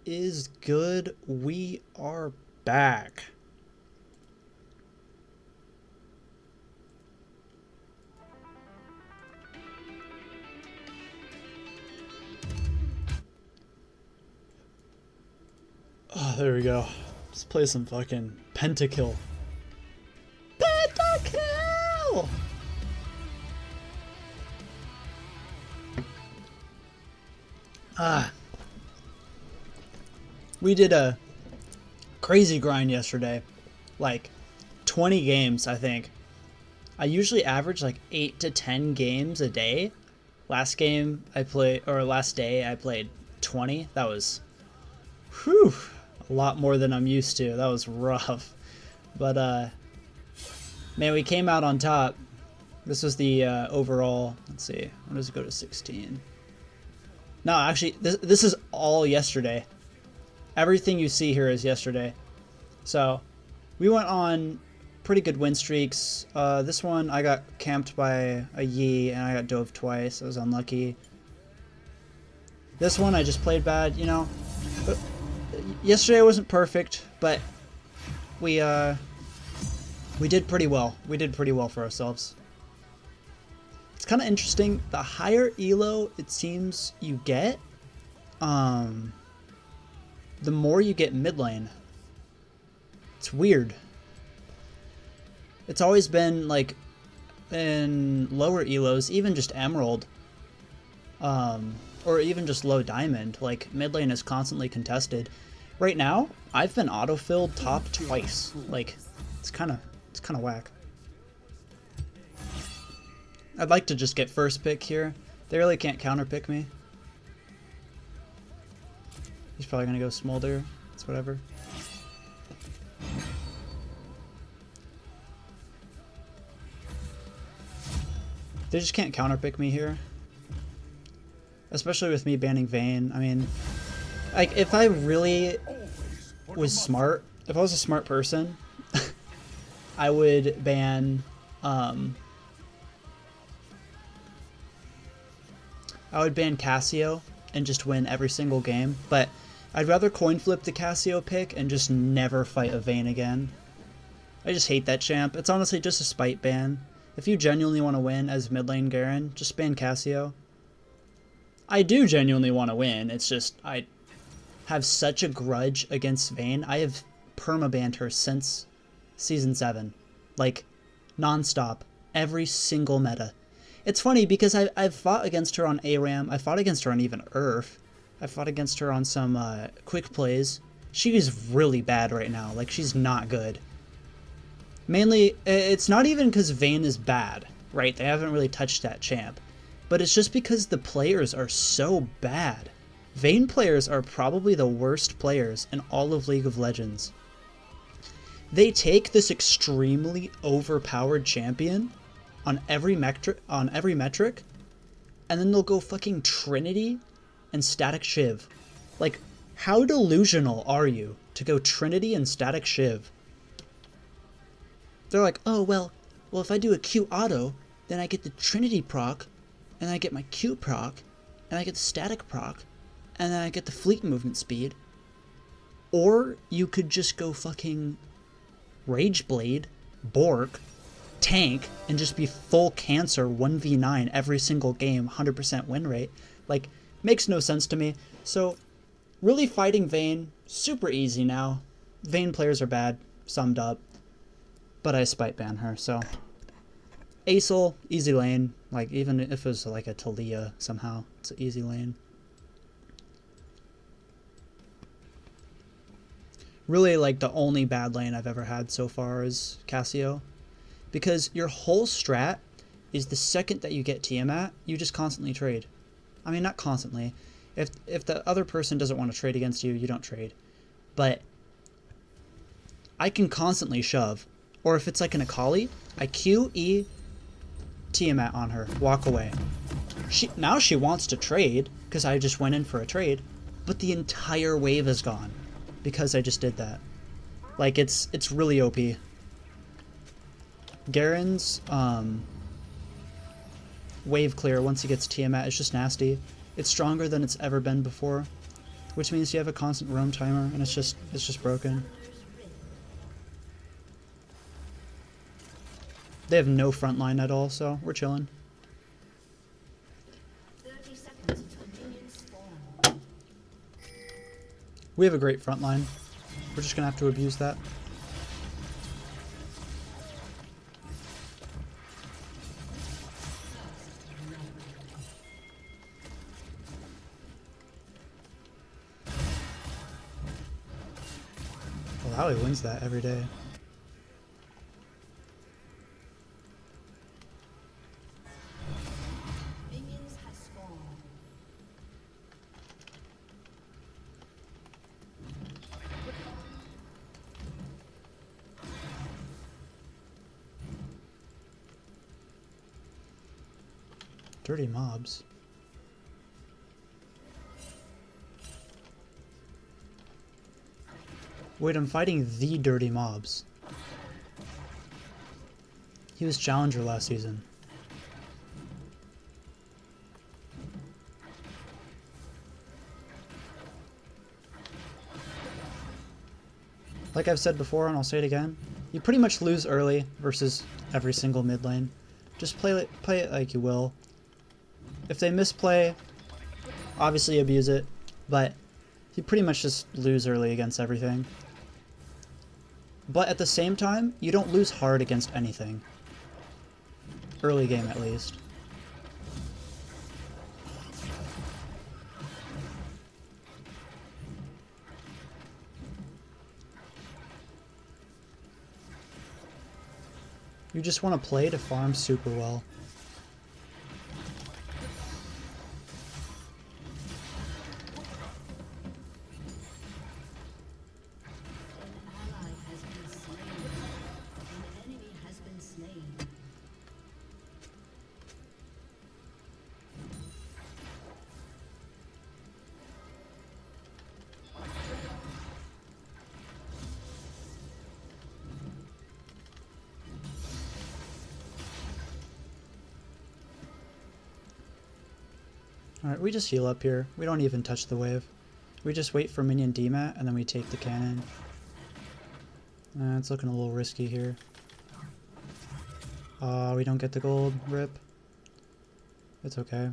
is good? We are back. Oh, there we go. Let's play some fucking pentakill. Pentakill! We did a crazy grind yesterday. Like 20 games, I think. I usually average like 8 to 10 games a day. Last day I played 20. That was, whew, a lot more than I'm used to. That was rough. But, man, we came out on top. This was the overall, let's see, when does it go to 16? No, actually, this is all yesterday. Everything you see here is yesterday. So, we went on pretty good win streaks. This one, I got camped by a Yi, and I got dove twice. I was unlucky. This one, I just played bad, you know. But yesterday wasn't perfect, but we did pretty well. We did pretty well for ourselves. It's kind of interesting. The higher elo it seems you get, the more you get mid lane. It's weird. It's always been like in lower elos, even just emerald, or even just low diamond, like mid lane is constantly contested. Right now, I've been auto-filled top twice. Like, it's kind of whack. I'd like to just get first pick here. They really can't counter pick me. He's probably gonna go smolder. It's whatever. They just can't counterpick me here. Especially with me banning Vayne. I mean, like, if I really was smart, if I was a smart person, I would ban, Cassio and just win every single game. But I'd rather coin flip the Cassio pick and just never fight a Vayne again. I just hate that champ. It's honestly just a spite ban. If you genuinely want to win as mid lane Garen, just ban Cassio. I do genuinely want to win. It's just I have such a grudge against Vayne. I have permabanned her since Season 7. Like, non-stop. Every single meta. It's funny because I've fought against her on ARAM. I fought against her on even URF. I fought against her on some quick plays. She is really bad right now. Like, she's not good. Mainly, it's not even because Vayne is bad, right? They haven't really touched that champ. But it's just because the players are so bad. Vayne players are probably the worst players in all of League of Legends. They take this extremely overpowered champion on every metric, and then they'll go fucking Trinity and Static Shiv. Like, how delusional are you to go Trinity and Static Shiv? They're like, oh, well, if I do a Q auto, then I get the Trinity proc, and I get my Q proc, and I get the static proc, and then I get the fleet movement speed. Or you could just go fucking Rageblade, Bork, tank, and just be full cancer 1v9 every single game, 100% win rate. Like, makes no sense to me. So, really fighting Vayne, super easy now. Vayne players are bad, summed up. But I spite ban her, so. Acel, easy lane. Like, even if it was like a Talia somehow, it's an easy lane. Really, like, the only bad lane I've ever had so far is Cassio. Because your whole strat is the second that you get Tiamat, you just constantly trade. I mean, not constantly. If the other person doesn't want to trade against you, you don't trade. But I can constantly shove. Or if it's like an Akali, I Q, E, Tiamat on her, walk away. Now she wants to trade, because I just went in for a trade, but the entire wave is gone, because I just did that. Like, it's really OP. Garen's, wave clear once he gets Tiamat is just nasty. It's stronger than it's ever been before. which means you have a constant roam timer, and it's just broken. They have no front line at all, so we're chilling. 30 seconds until minions spawn. We have a great front line. We're just gonna have to abuse that. Well, how he wins that every day. Minions have spawned. Dirty mobs. Wait, I'm fighting the dirty mobs. He was challenger last season. Like I've said before, and I'll say it again, you pretty much lose early versus every single mid lane. Just play it like you will. If they misplay, obviously abuse it, but you pretty much just lose early against everything. But at the same time, you don't lose hard against anything. Early game, at least. You just want to play to farm super well. Alright, we just heal up here. We don't even touch the wave. We just wait for minion demat, and then we take the cannon. It's looking a little risky here. We don't get the gold. Rip. It's okay.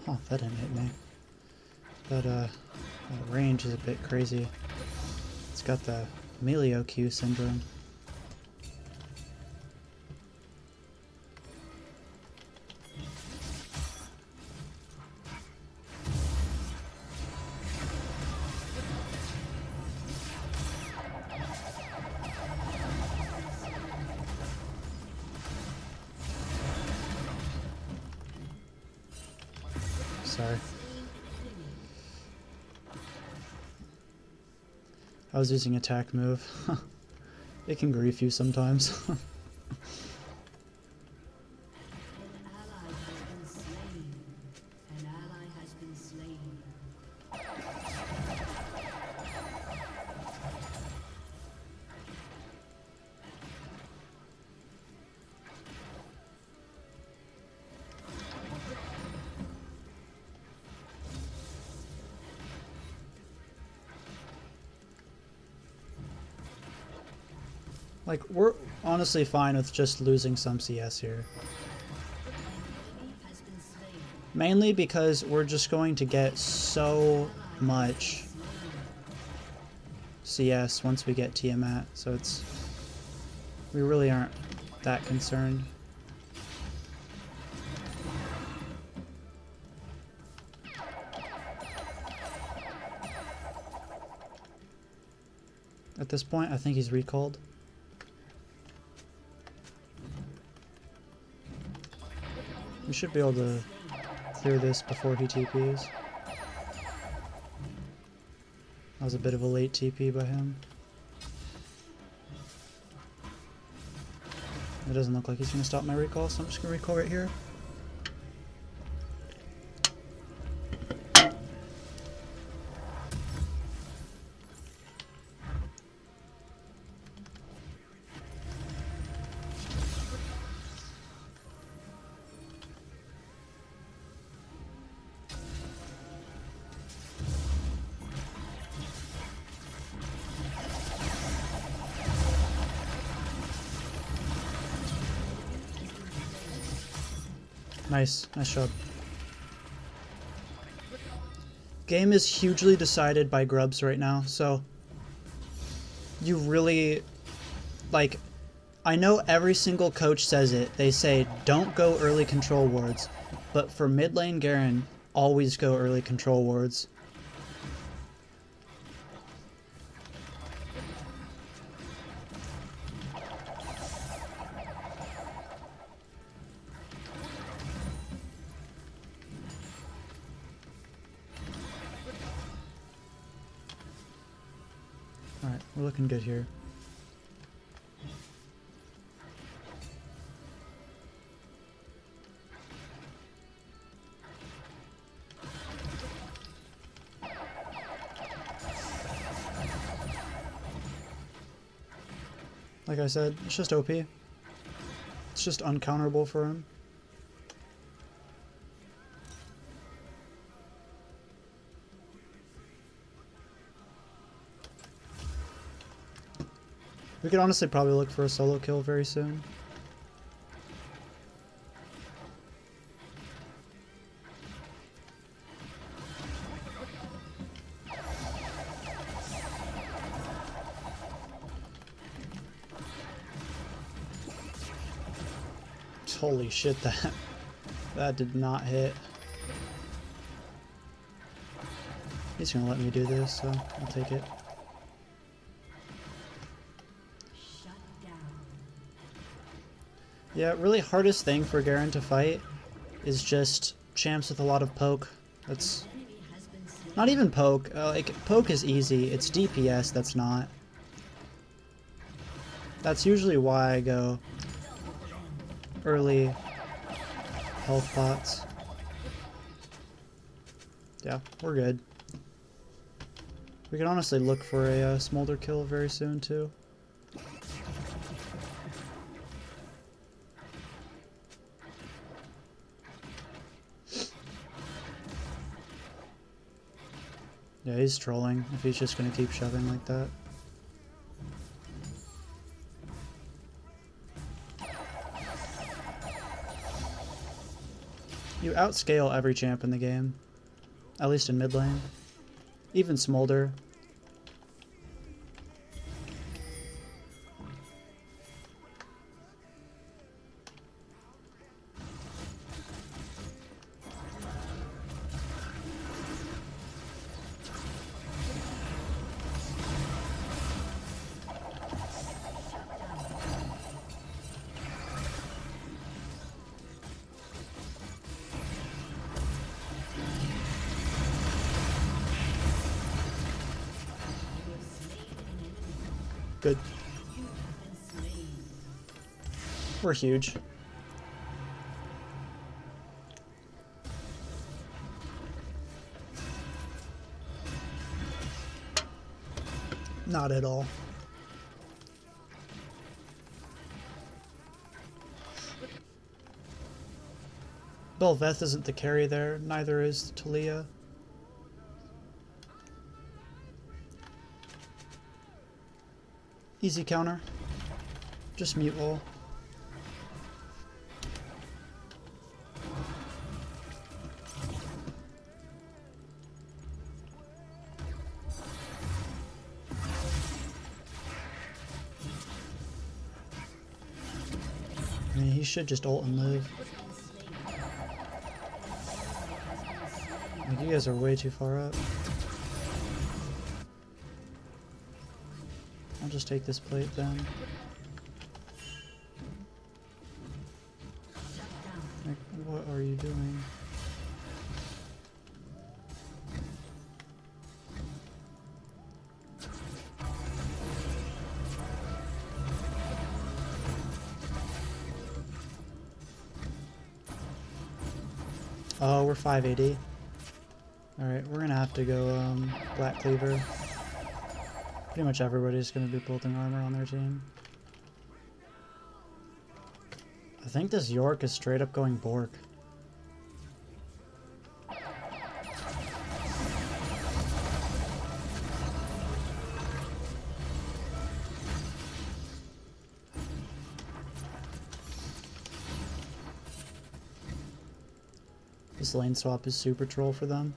Huh, that didn't hit me. That range is a bit crazy. It's got the melee Q syndrome. Sorry. I was using attack move. It can grief you sometimes. Like, we're honestly fine with just losing some CS here. Mainly because we're just going to get so much CS once we get Tiamat, so we really aren't that concerned. At this point, I think he's recalled. We should be able to clear this before he TPs. That was a bit of a late TP by him. It doesn't look like he's going to stop my recall, so I'm just going to recall right here. Nice. Nice job. Game is hugely decided by grubs right now, so you really, like, I know every single coach says it. They say, don't go early control wards, but for mid lane Garen, always go early control wards. Alright, we're looking good here. Like I said, it's just OP. It's just uncounterable for him. We could honestly probably look for a solo kill very soon. Holy shit, that did not hit. He's gonna let me do this, so I'll take it. Yeah, really hardest thing for Garen to fight is just champs with a lot of poke. That's not even poke. Like, poke is easy. It's DPS that's not. That's usually why I go early health pots. Yeah, we're good. We can honestly look for a smolder kill very soon too. Yeah, he's trolling if he's just gonna keep shoving like that. You outscale every champ in the game, at least in mid lane. Even Smolder. Good. We're huge. Not at all. Bel'Veth isn't the carry there, neither is Talia. Easy counter. Just mute wall. I mean, he should just ult and live. Like, you guys are way too far up. I'll just take this plate then. Like, what are you doing? Oh, we're 580. Alright, we're gonna have to go Black Cleaver. Pretty much everybody's gonna be building armor on their team. I think this York is straight up going Bork. This lane swap is super troll for them.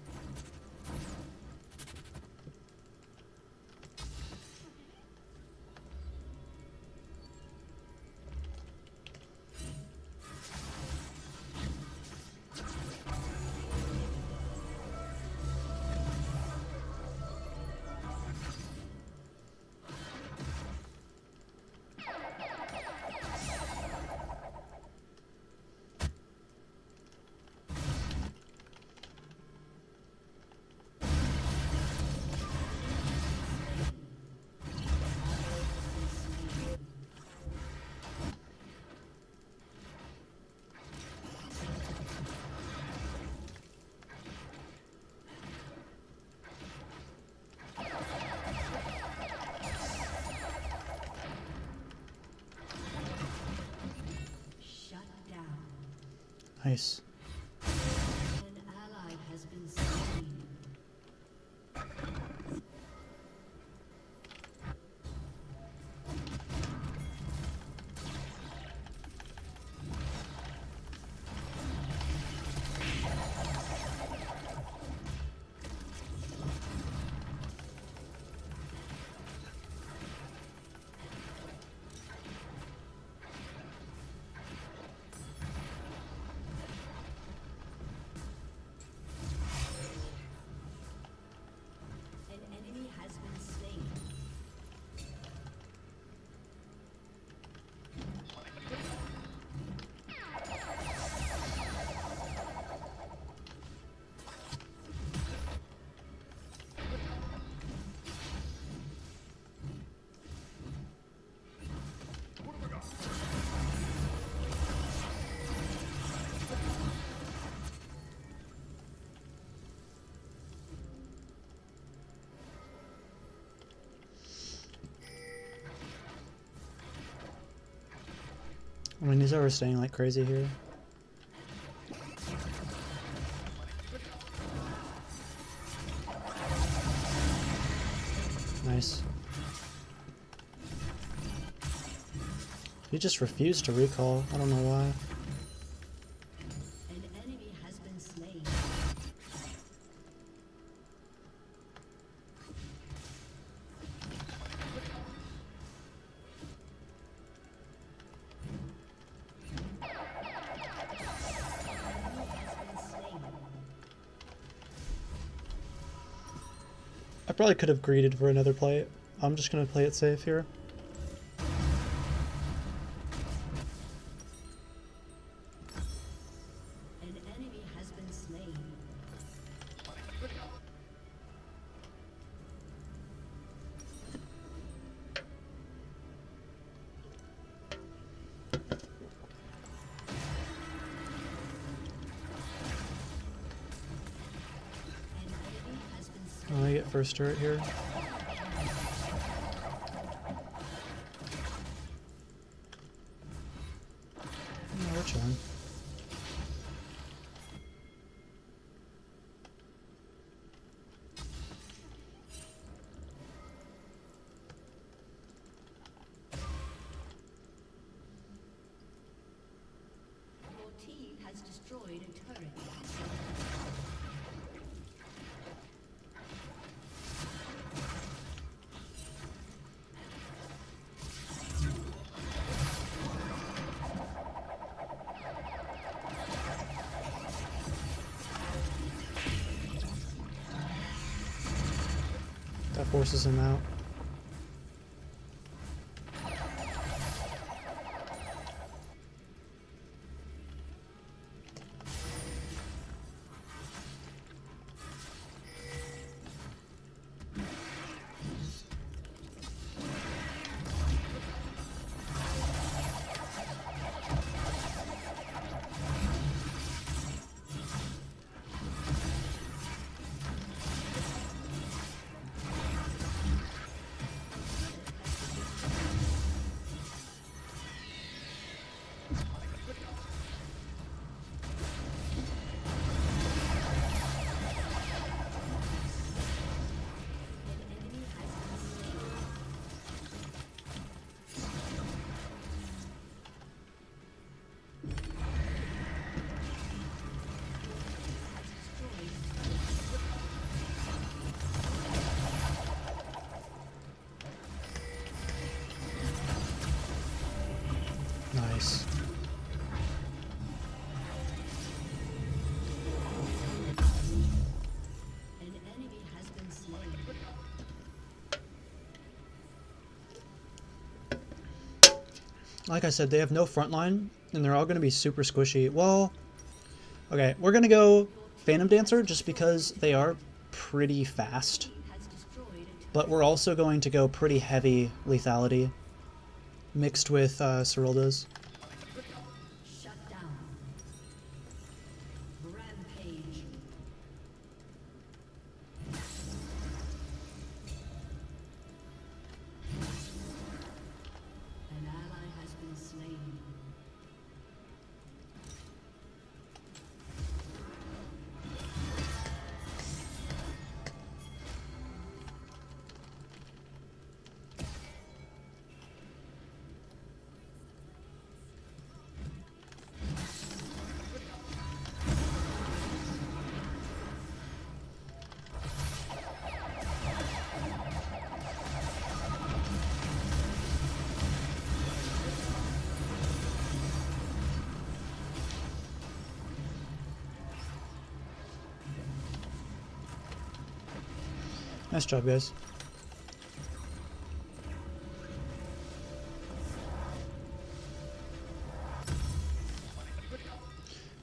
Shut down. Nice. An ally has been slain. An enemy has been slain. I mean, these are staying like crazy here. Nice. He just refused to recall. I don't know why. An enemy has been slain. I probably could have greeted for another play. I'm just gonna play it safe here. An enemy has been slain. An enemy has been slain. I get first turret here. Yeah, we're chilling. Your team has destroyed a turret. That forces him out. Nice. An enemy has been slain. Like I said, they have no front line, and they're all going to be super squishy. Well, okay, we're going to go Phantom Dancer just because they are pretty fast. Has destroyed a turret. But we're also going to go pretty heavy lethality mixed with Serilda's. Shut down. Rampage. An ally has been slain. Nice job, guys.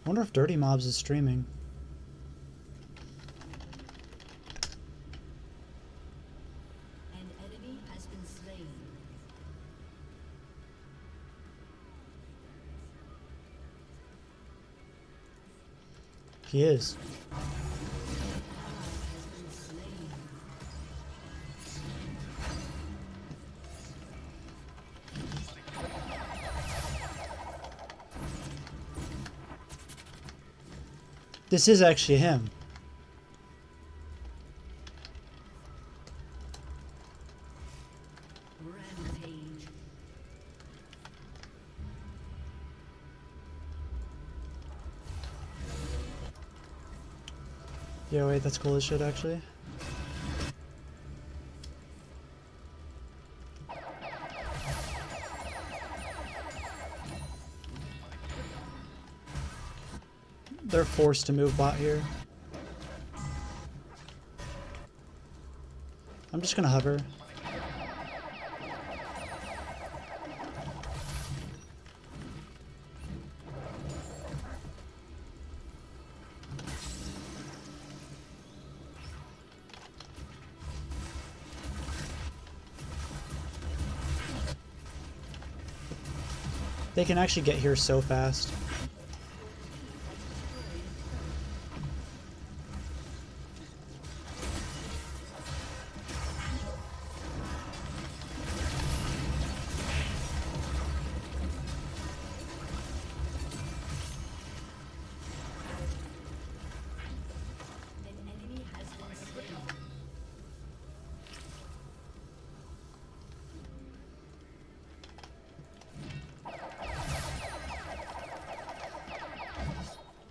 I wonder if Dirty Mobs is streaming. An enemy has been slain. He is. Has been slain. This is actually him. Rampage. Yeah, wait, that's cool as shit, actually. They're forced to move bot here. I'm just gonna hover. They can actually get here so fast. An enemy has been slain.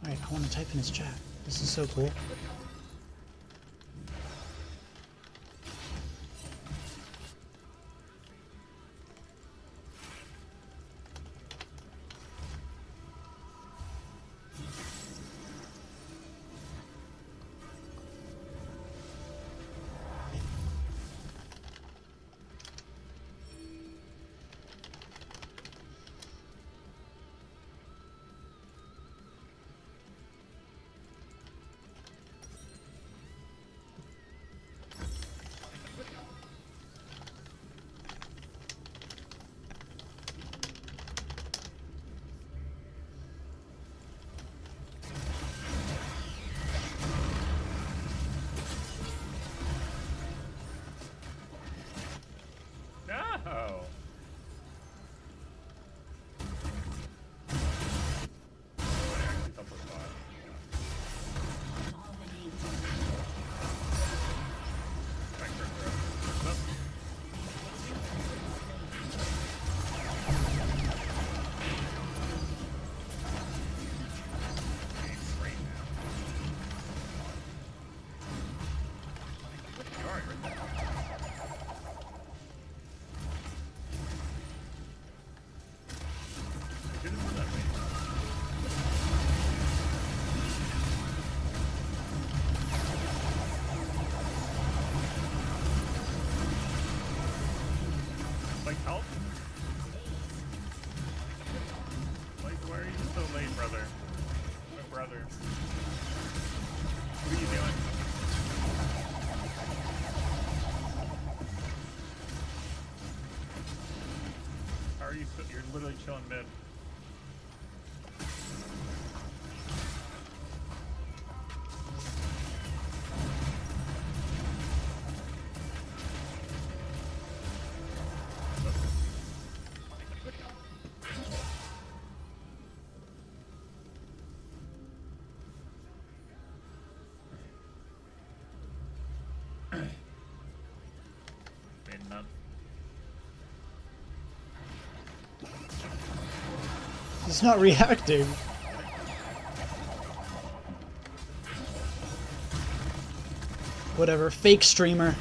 Alright, I want to type in his chat. This is so cool. Help? Like, why are you so late, brother? My brother. What are you doing? How are you so, you're literally chilling mid. None. He's not reacting. Whatever, fake streamer.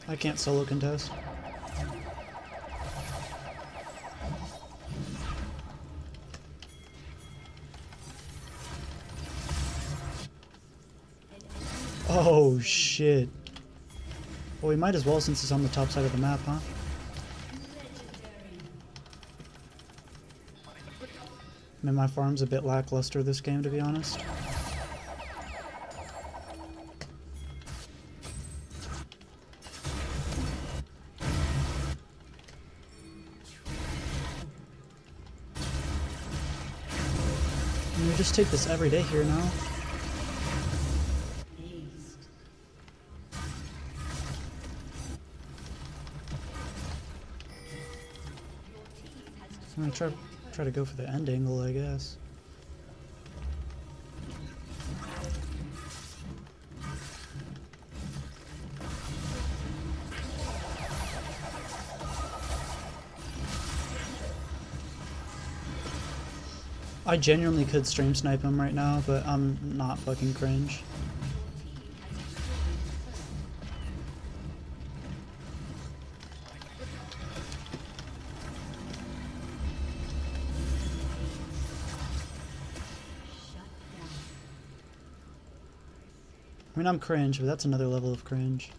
I can't solo contest. Oh shit. Well, we might as well since it's on the top side of the map, huh? I mean, my farm's a bit lackluster this game, to be honest. We just take this every day here now. I'm gonna try to go for the end angle, I guess. I genuinely could stream snipe him right now, but I'm not fucking cringe. I mean, I'm cringe, but that's another level of cringe.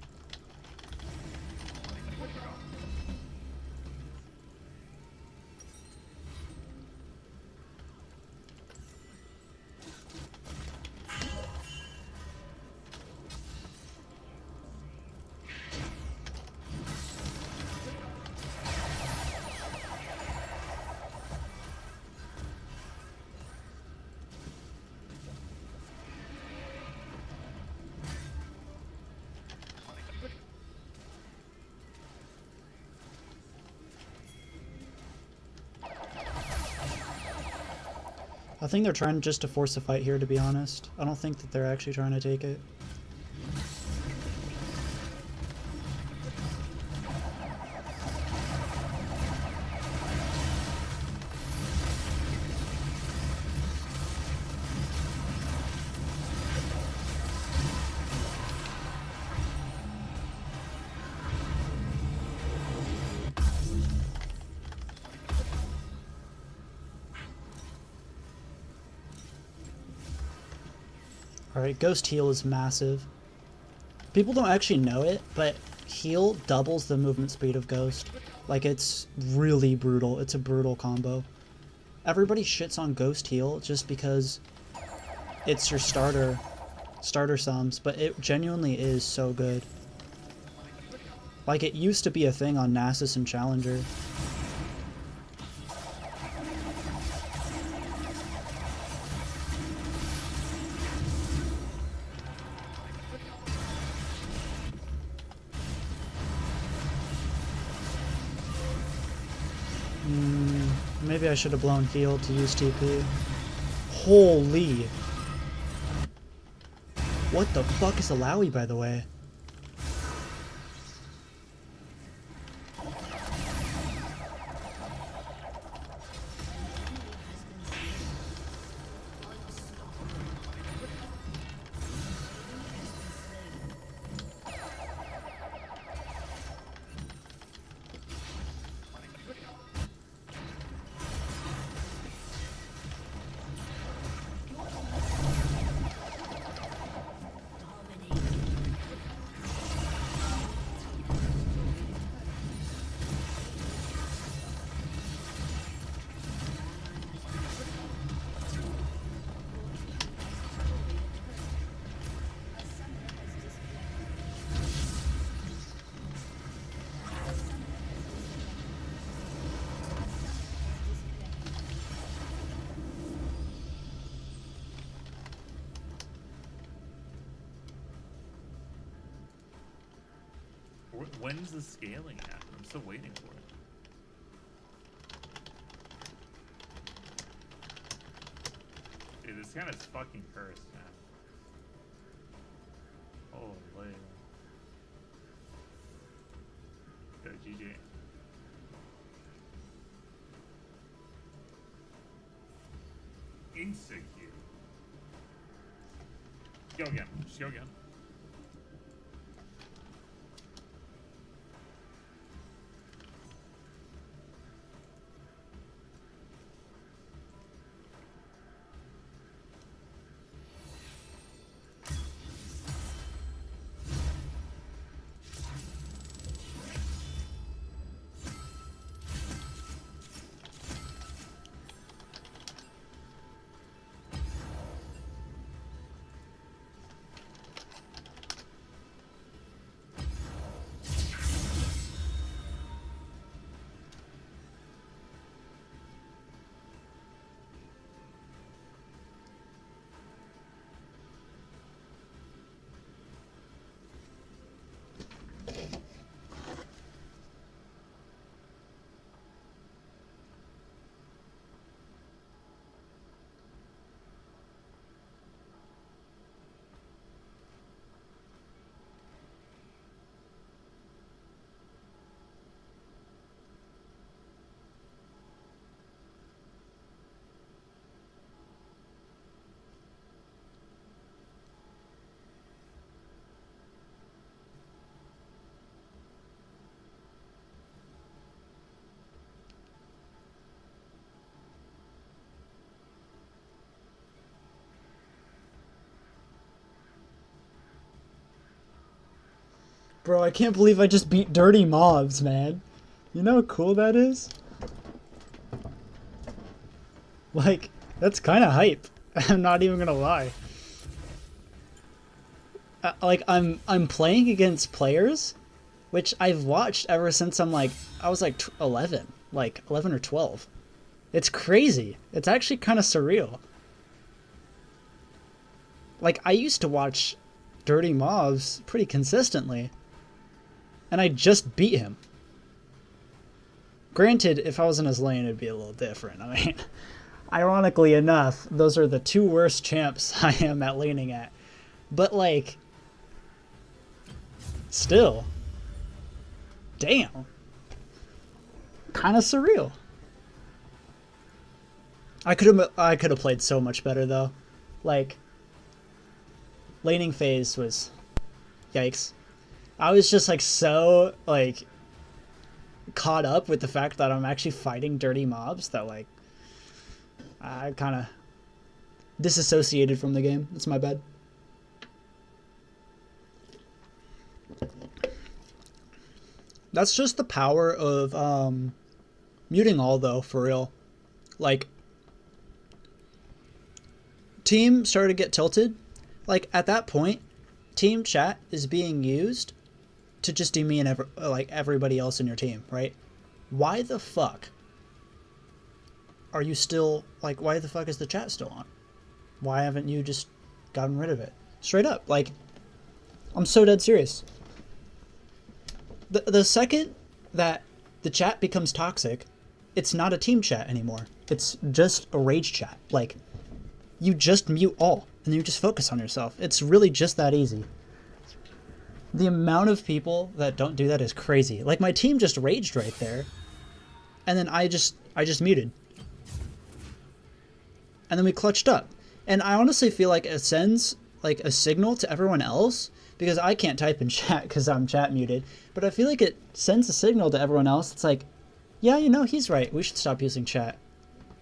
I think they're trying just to force a fight here, to be honest. I don't think that they're actually trying to take it. Alright, Ghost Heal is massive. People don't actually know it, but Heal doubles the movement speed of Ghost. Like, it's really brutal. It's a brutal combo. Everybody shits on Ghost Heal just because it's your starter sums, but it genuinely is so good. Like, it used to be a thing on Nasus and Challenger. Maybe I should have blown heal to use TP. Holy. What the fuck is a Lowy, by the way? When's the scaling happen? I'm still waiting for it. Dude, this kind of fucking cursed, man. Holy. Go, GG. Insecure. Go again. Just go again. Bro, I can't believe I just beat Dirty Mobs, man. You know how cool that is? Like, that's kind of hype. I'm not even gonna lie. Like, I'm playing against players, which I've watched ever since I was like 11, like 11 or 12. It's crazy. It's actually kind of surreal. Like, I used to watch Dirty Mobs pretty consistently, and I just beat him. Granted, if I was in his lane, it'd be a little different. I mean, ironically enough, those are the two worst champs I am at laning at. But, like, still, damn. Kind of surreal. I could have played so much better, though. Like, laning phase was yikes. I was just like so like caught up with the fact that I'm actually fighting Dirty Mobs that like I kind of disassociated from the game. It's my bad. That's just the power of muting all, though, for real. Like, team started to get tilted. Like, at that point, team chat is being used to just demean everybody else in your team, right? Why the fuck are you still, like, why the fuck is the chat still on? Why haven't you just gotten rid of it? Straight up, like, I'm so dead serious. The second that the chat becomes toxic, it's not a team chat anymore. It's just a rage chat. Like, you just mute all, and you just focus on yourself. It's really just that easy. The amount of people that don't do that is crazy. Like, my team just raged right there, and then I just muted. And then we clutched up. And I honestly feel like it sends like a signal to everyone else, because I can't type in chat because I'm chat muted, but I feel like it sends a signal to everyone else. It's like, yeah, you know, he's right. We should stop using chat.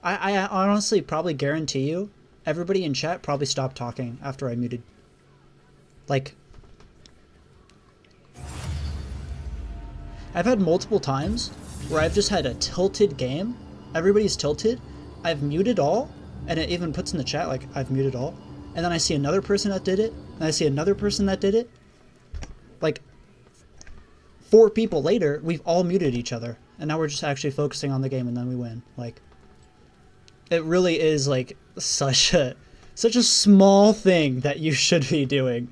I honestly probably guarantee you everybody in chat probably stopped talking after I muted. Like, I've had multiple times where I've just had a tilted game. Everybody's tilted. I've muted all, and it even puts in the chat like I've muted all. And then I see another person that did it, and I see another person that did it. Like, 4 people later, we've all muted each other, and now we're just actually focusing on the game, and then we win. Like, it really is like such a small thing that you should be doing.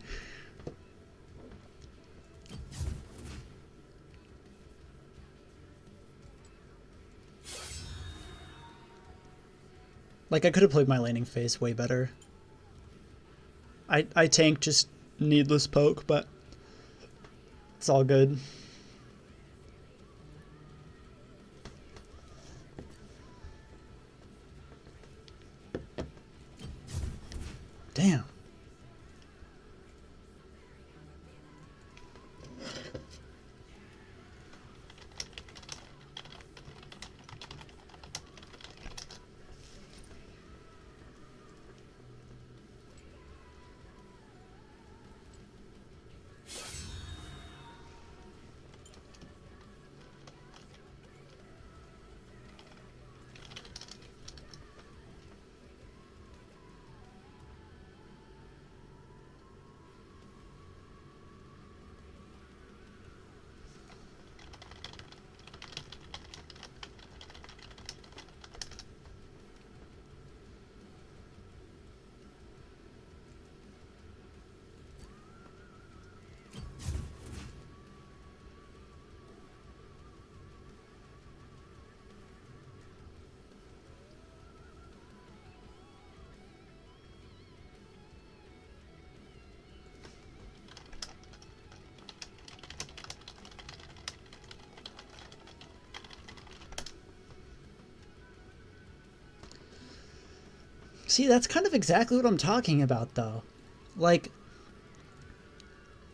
Like, I could have played my laning phase way better. I tank just needless poke, but it's all good. Damn. See, that's kind of exactly what I'm talking about, though. Like,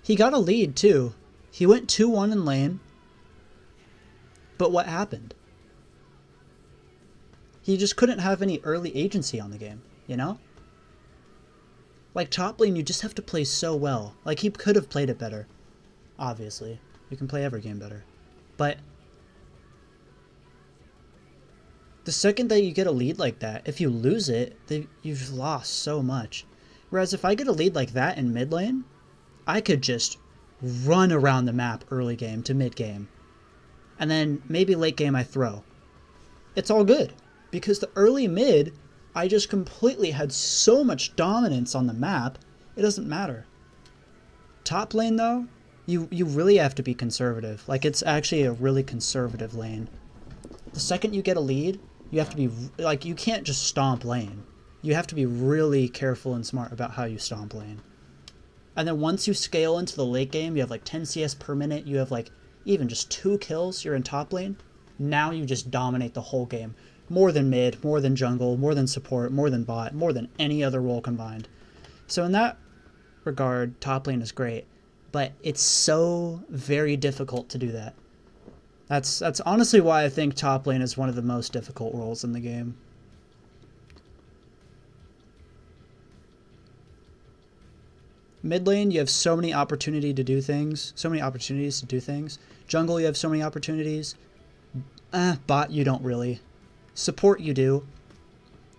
he got a lead, too. He went 2-1 in lane. But what happened? He just couldn't have any early agency on the game, you know? Like, top lane, you just have to play so well. Like, he could have played it better. Obviously. You can play every game better. But the second that you get a lead like that, if you lose it, you've lost so much. Whereas if I get a lead like that in mid lane, I could just run around the map early game to mid game. And then maybe late game I throw. It's all good. Because the early mid, I just completely had so much dominance on the map, it doesn't matter. Top lane though, you really have to be conservative. Like, it's actually a really conservative lane. The second you get a lead, you have to be, like, you can't just stomp lane. You have to be really careful and smart about how you stomp lane. And then once you scale into the late game, you have like 10 CS per minute, you have like even just 2 kills, you're in top lane. Now you just dominate the whole game. More than mid, more than jungle, more than support, more than bot, more than any other role combined. So in that regard, top lane is great. But it's so very difficult to do that. That's honestly why I think top lane is one of the most difficult roles in the game. Mid lane, you have so many opportunities to do things. Jungle, you have so many opportunities. Bot, you don't really. Support, you do.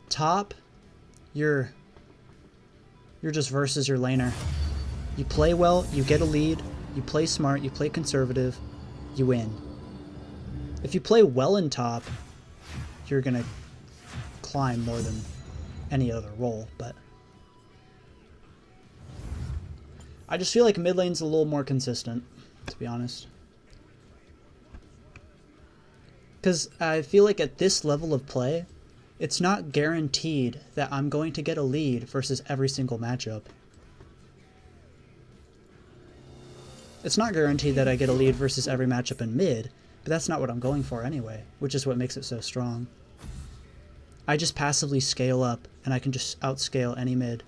Top, you're just versus your laner. You play well, you get a lead, You play smart, you play conservative, you win. If you play well in top, you're gonna climb more than any other role, but I just feel like mid lane's a little more consistent, to be honest. Because I feel like at this level of play, it's not guaranteed that I'm going to get a lead versus every single matchup. It's not guaranteed that I get a lead versus every matchup in mid, but that's not what I'm going for anyway, which is what makes it so strong. I just passively scale up, and I can just outscale any mid.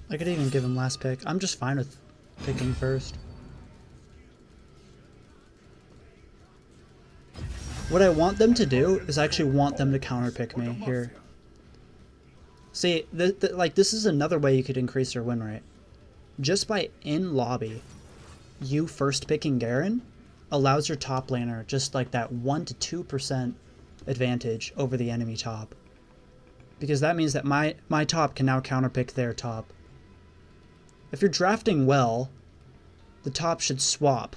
I could even give him last pick. I'm just fine with picking first. What I want them to do is I actually want them to counterpick me here. See, like this is another way you could increase your win rate. Just by in lobby, you first picking Garen allows your top laner just like that 1 to 2% advantage over the enemy top. Because that means that my top can now counterpick their top. If you're drafting well, the top should swap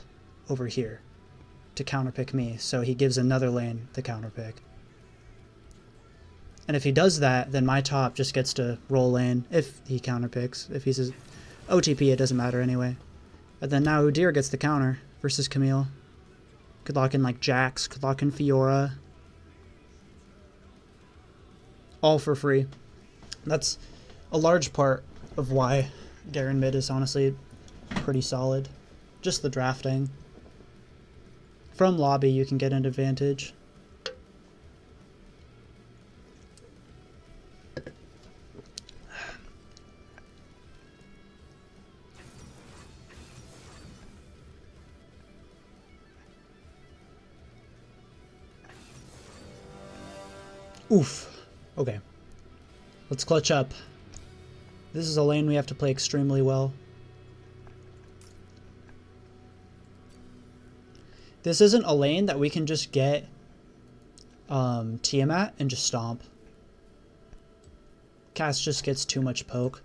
over here to counterpick me, so he gives another lane the counterpick. And if he does that, then my top just gets to roll in if he counterpicks. If he's OTP, it doesn't matter anyway. And then now Udyr gets the counter versus Camille. Could lock in like Jax, could lock in Fiora. All for free. That's a large part of why Garen mid is honestly pretty solid. Just the drafting. From lobby, you can get an advantage. Oof. Okay. Let's clutch up. This is a lane we have to play extremely well. This isn't a lane that we can just get Tiamat and just stomp. Cass just gets too much poke.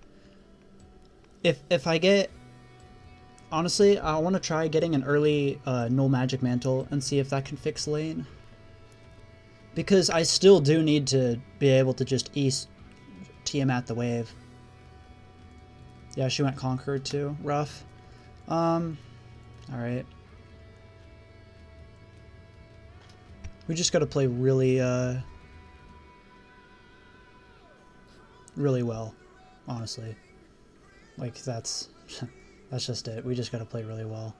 If I get... Honestly, I want to try getting an early Null Magic Mantle and see if that can fix lane. Because I still do need to be able to just East Tiamat the wave. Yeah, she went Conquered too. Rough. Alright. We just gotta play really, really well, honestly. Like, that's just it. We just gotta play really well.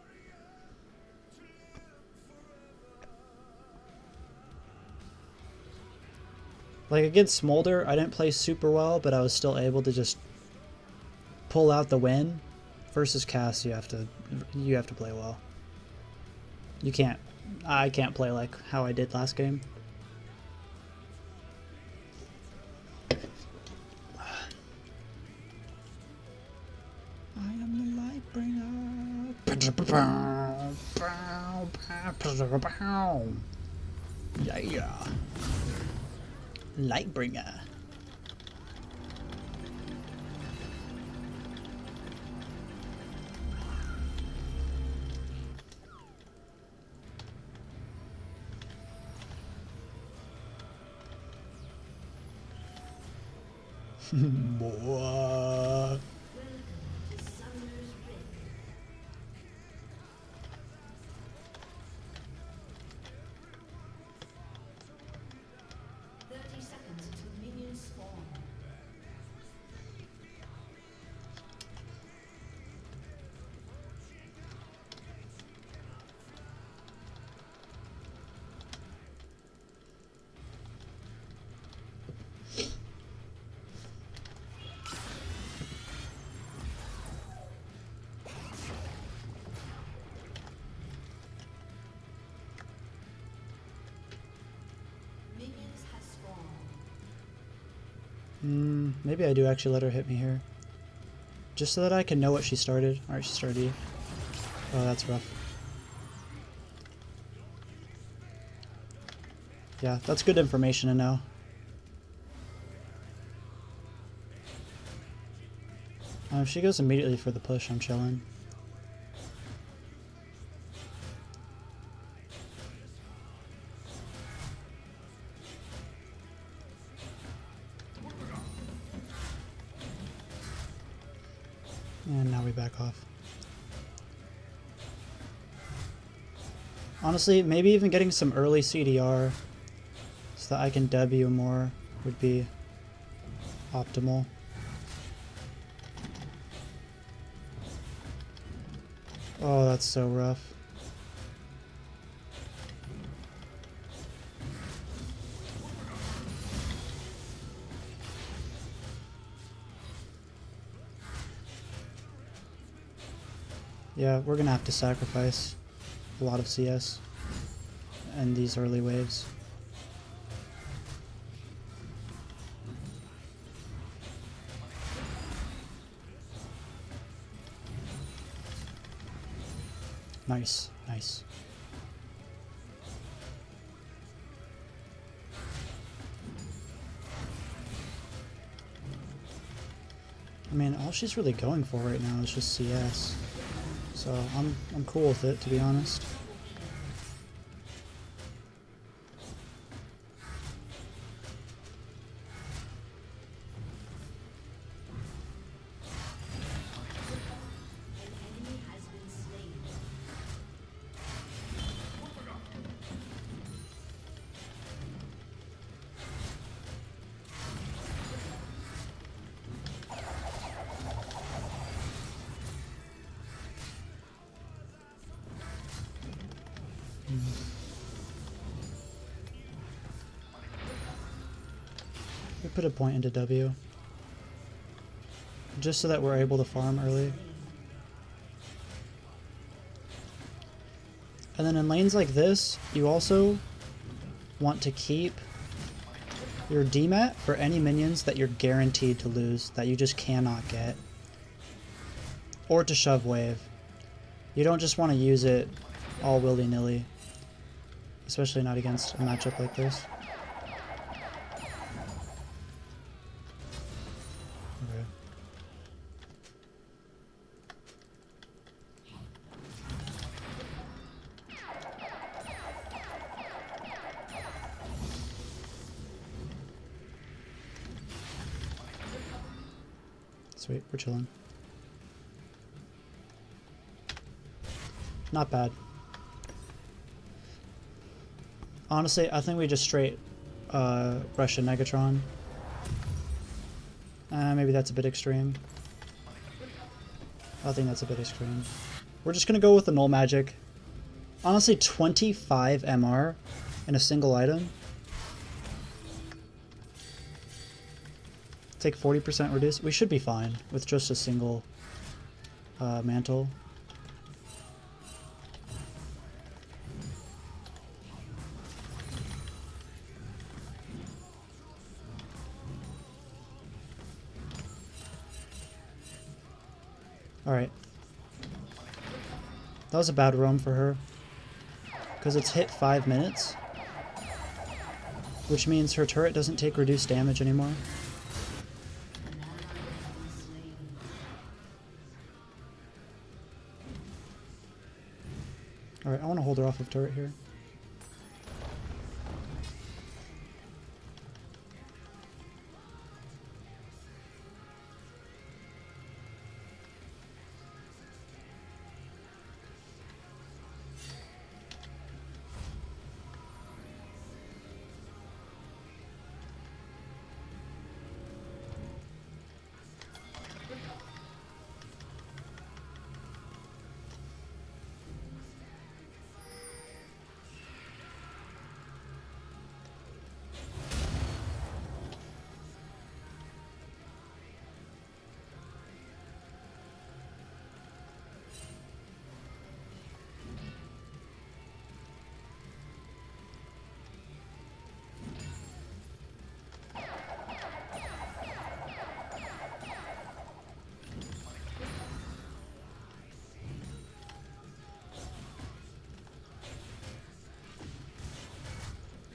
Like, against Smolder, I didn't play super well, but I was still able to just pull out the win. Versus Cass, you have to play well. I can't play like how I did last game. I am the light bringer. Yeah. Light bringer. Boy. Maybe I do actually let her hit me here. Just so that I can know what she started. Alright, she started E. Oh, that's rough. Yeah, that's good information to know. If she goes immediately for the push, I'm chilling. And now we back off. Honestly, maybe even getting some early CDR so that I can W more would be optimal. Oh, that's so rough. Yeah, we're gonna have to sacrifice a lot of CS and these early waves. Nice, nice. I mean, all she's really going for right now is just CS. So I'm cool with it, to be honest. We put a point into W. Just so that we're able to farm early. And then in lanes like this, you also want to keep your DMAT for any minions that you're guaranteed to lose, that you just cannot get. Or to shove wave. You don't just want to use it all willy-nilly. Especially not against a matchup like this. Okay. Sweet, we're chilling. Not bad. Honestly, I think we just straight rush a Negatron. Maybe that's a bit extreme. I think that's a bit extreme. We're just gonna go with the null magic. Honestly, 25 MR in a single item. Take 40% reduce. We should be fine with just a single mantle. Alright. That was a bad roam for her. Because it's hit 5 minutes. Which means her turret doesn't take reduced damage anymore. Alright, I want to hold her off of turret here.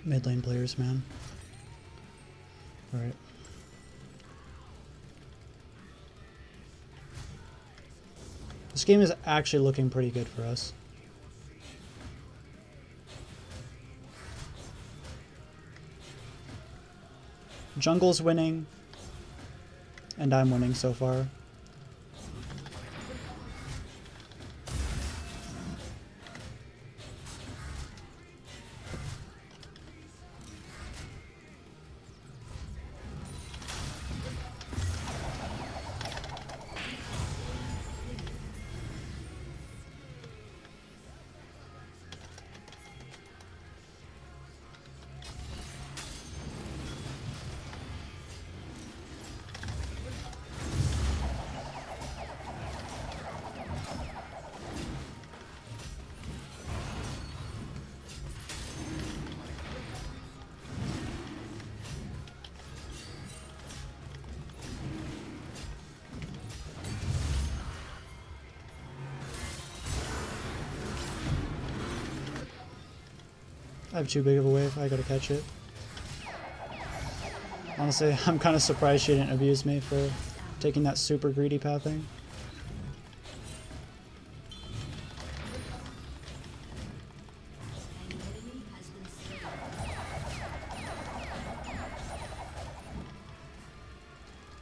Mid lane players, man. Alright. This game is actually looking pretty good for us. Jungle's winning, and I'm winning so far. I have too big of a wave. I gotta catch it. Honestly, I'm kind of surprised she didn't abuse me for taking that super greedy pathing.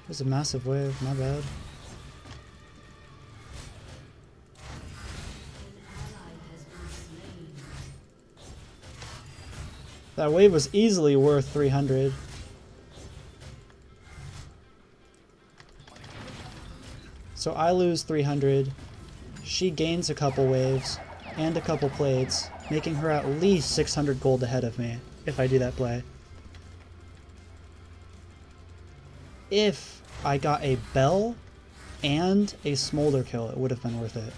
There's a massive wave, my bad. That wave was easily worth 300. So I lose 300. She gains a couple waves and a couple plates, making her at least 600 gold ahead of me if I do that play. If I got a bell and a smolder kill, it would have been worth it.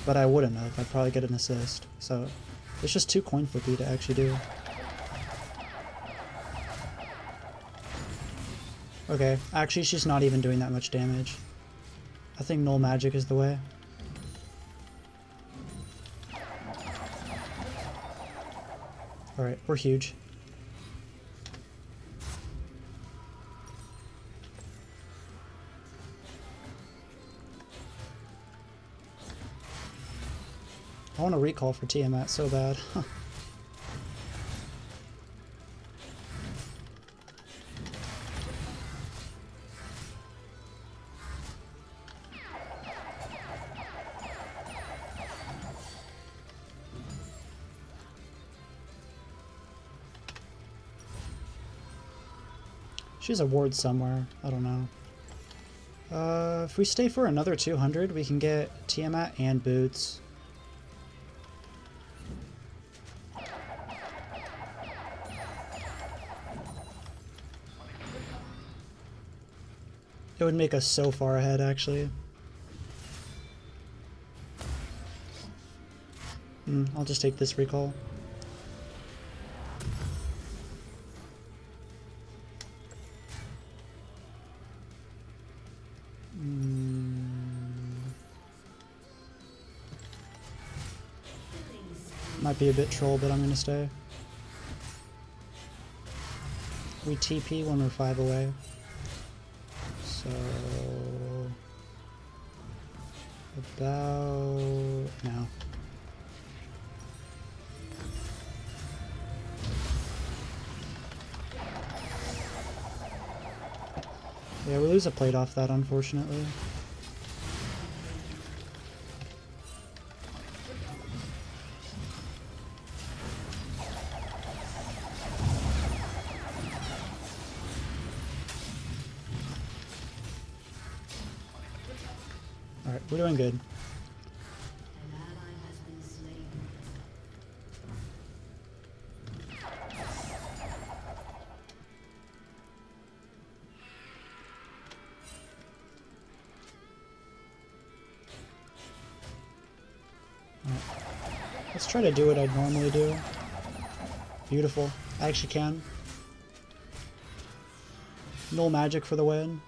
But I wouldn't have. I'd probably get an assist. So it's just too coin flippy to actually do. Okay, actually she's not even doing that much damage. I think null magic is the way. Alright, we're huge. I want to recall for Tiamat so bad. She's a ward somewhere. I don't know. If we stay for another 200, we can get Tiamat and boots. It would make us so far ahead, actually. I'll just take this recall. Might be a bit troll, but I'm gonna stay. We TP when we're 5 away. So about now. Yeah, we lose a plate off that, unfortunately. Alright, we're doing good. Let's try to do what I'd normally do. Beautiful. I actually can. Null magic for the win.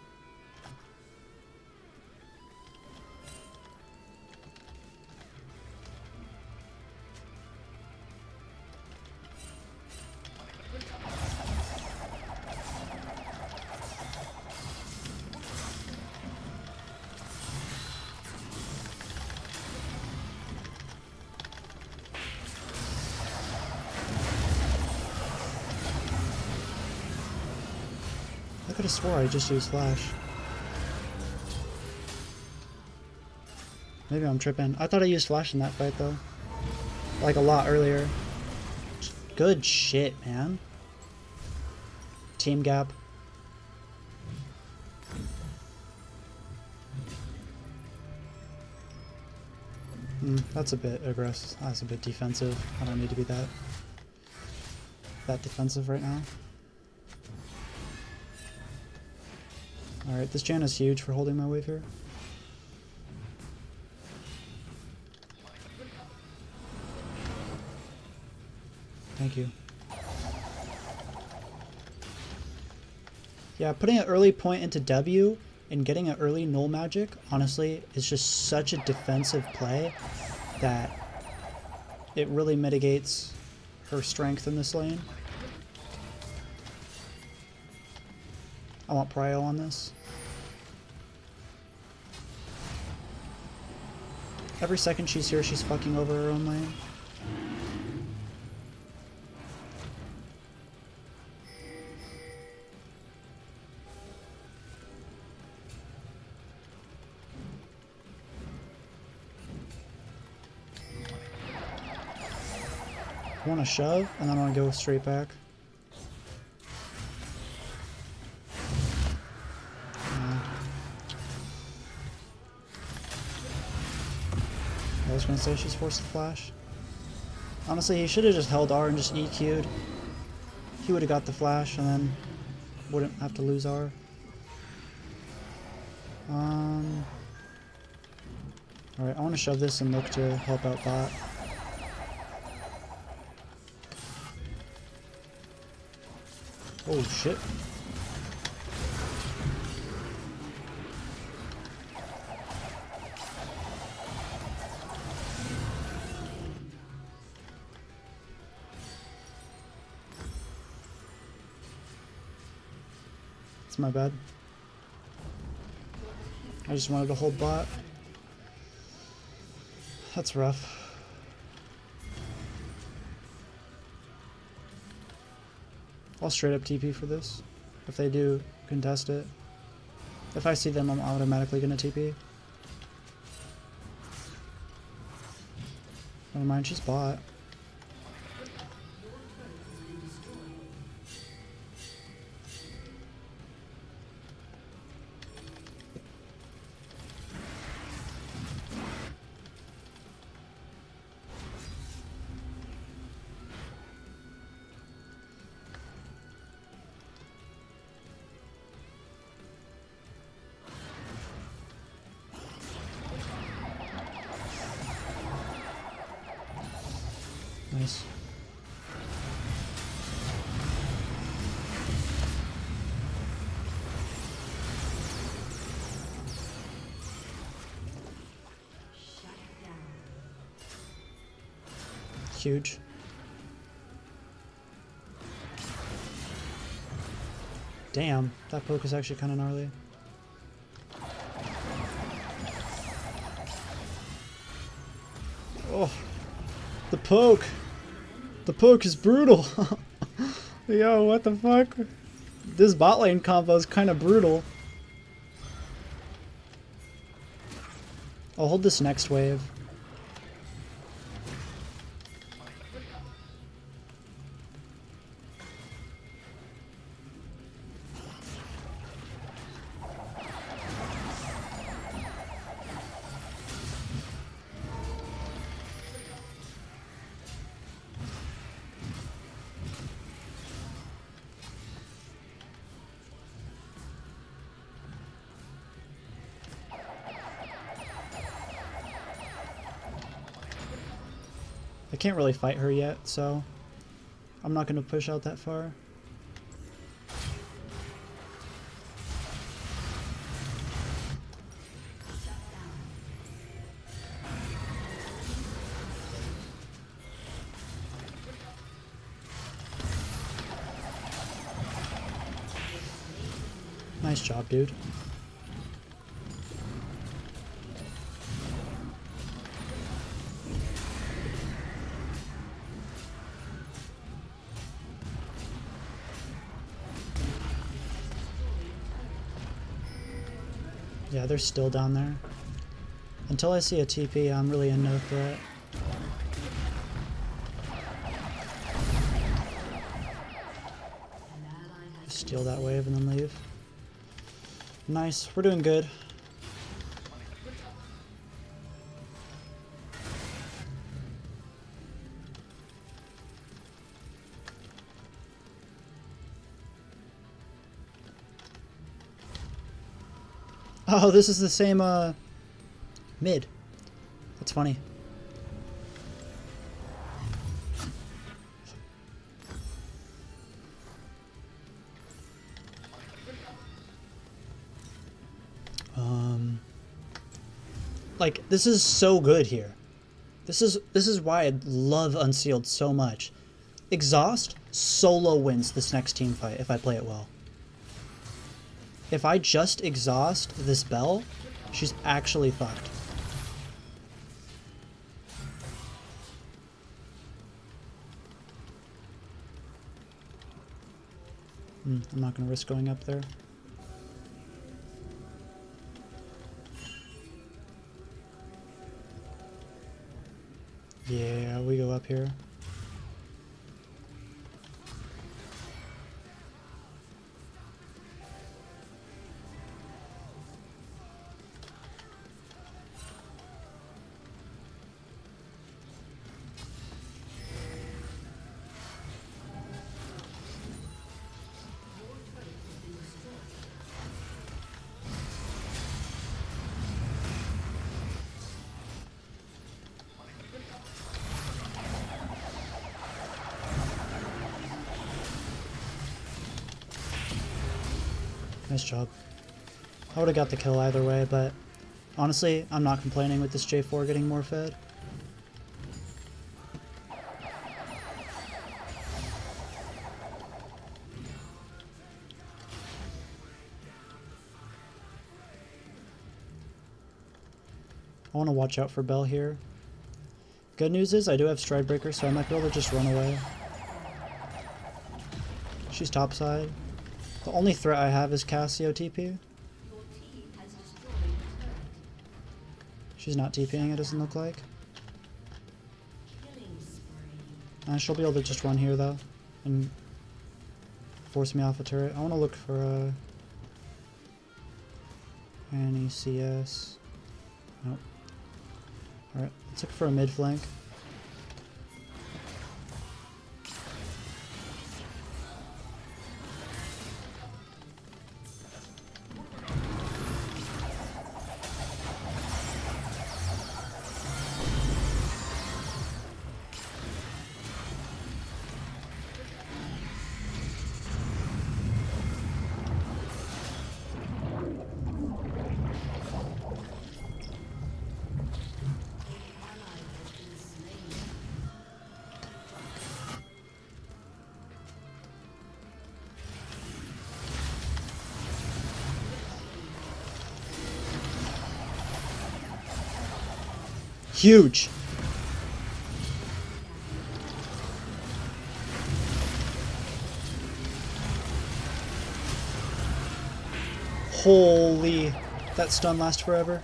I could have swore I just used flash. Maybe I'm tripping. I thought I used flash in that fight though. Like a lot earlier. Good shit, man. Team gap. That's a bit aggressive. That's a bit defensive. I don't need to be that defensive right now. Alright, this Jan is huge for holding my wave here. Thank you. Yeah, putting an early point into W and getting an early null magic, honestly, is just such a defensive play that it really mitigates her strength in this lane. I want prio on this. Every second she's here, she's fucking over her own lane. I want to shove, and then I want to go straight back. I was going to say she's forced to flash. Honestly, he should have just held R and just EQ'd. He would have got the flash and then wouldn't have to lose R. Alright, I want to shove this and look to help out bot. Oh shit. It's my bad. I just wanted to hold bot. That's rough. I'll straight up TP for this. If they do contest it. If I see them, I'm automatically gonna TP. Never mind, she's bot. Nice. Huge. Damn, that poke is actually kind of gnarly. Oh, the poke! The poke is brutal! Yo, what the fuck? This bot lane combo is kind of brutal. I'll hold this next wave. I can't really fight her yet, so I'm not going to push out that far. Nice job, dude. Yeah, they're still down there. Until I see a TP, I'm really in no threat. Just steal that wave and then leave. Nice, we're doing good. Oh, this is the same mid. That's funny. Like, this is so good here. This is why I love Unsealed so much. Exhaust solo wins this next team fight if I play it well. If I just exhaust this Belle, she's actually fucked. I'm not going to risk going up there. Yeah, we go up here. Nice job. I would have got the kill either way, but honestly, I'm not complaining with this J4 getting more fed. I want to watch out for Belle here. Good news is I do have Stridebreaker, so I might be able to just run away. She's topside. The only threat I have is Cassio TP. She's not TPing, it doesn't look like. She'll be able to just run here though and force me off a turret. I want to look for any CS. Nope. Alright, let's look for a mid flank. Huge. Holy, that stun lasts forever.